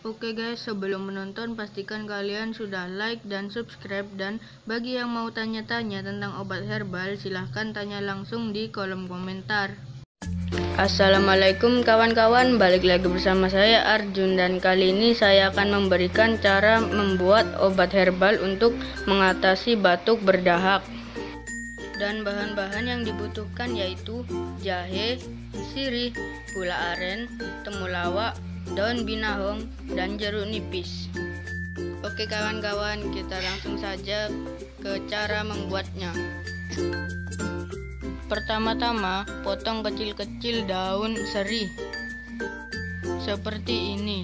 Oke guys, sebelum menonton pastikan kalian sudah like dan subscribe, dan bagi yang mau tanya-tanya tentang obat herbal silahkan tanya langsung di kolom komentar. Assalamualaikum kawan-kawan, balik lagi bersama saya Arjun, dan kali ini saya akan memberikan cara membuat obat herbal untuk mengatasi batuk berdahak. Dan bahan-bahan yang dibutuhkan yaitu jahe, sirih, gula aren, temulawak, daun binahong, dan jeruk nipis. Oke kawan-kawan, kita langsung saja ke cara membuatnya. Pertama-tama, potong kecil-kecil daun serih seperti ini.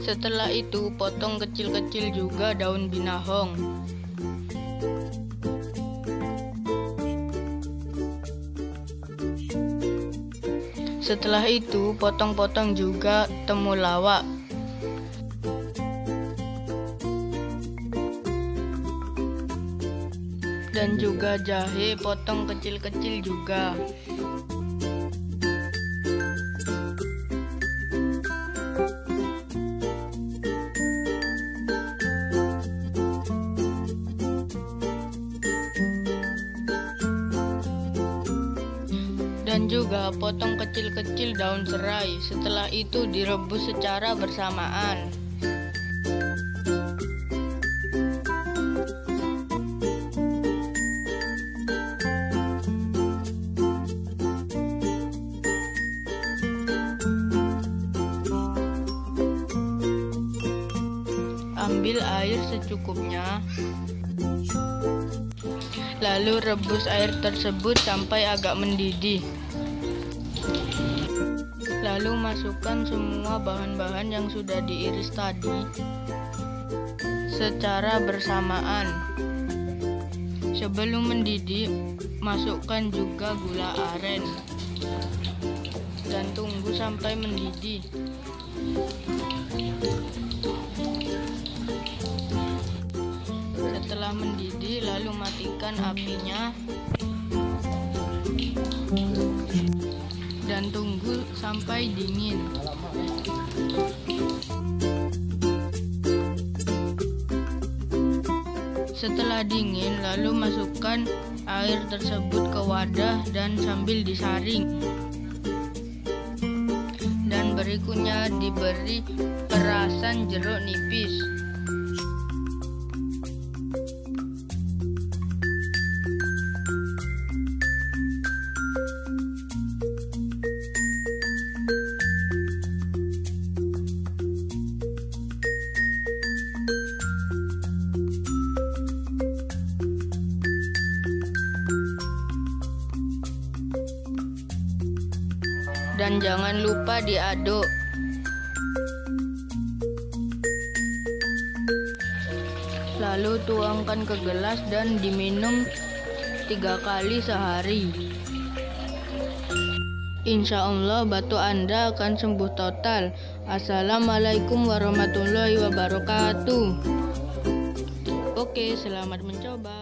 Setelah itu, potong kecil-kecil juga daun binahong. Setelah itu, potong-potong juga temulawak. Dan juga jahe, potong kecil-kecil juga. Dan juga potong kecil-kecil daun serai. Setelah itu direbus secara bersamaan. Ambil air secukupnya. Lalu rebus air tersebut sampai agak mendidih. Lalu masukkan semua bahan-bahan yang sudah diiris tadi secara bersamaan. Sebelum mendidih, masukkan juga gula aren dan tunggu sampai mendidih. Setelah mendidih, lalu matikan apinya dan tunggu sampai dingin. Setelah dingin, lalu masukkan air tersebut ke wadah dan sambil disaring. Dan berikutnya diberi perasan jeruk nipis. Dan jangan lupa diaduk. Lalu tuangkan ke gelas dan diminum 3 kali sehari. Insya Allah batuk Anda akan sembuh total. Assalamualaikum warahmatullahi wabarakatuh. Oke, selamat mencoba.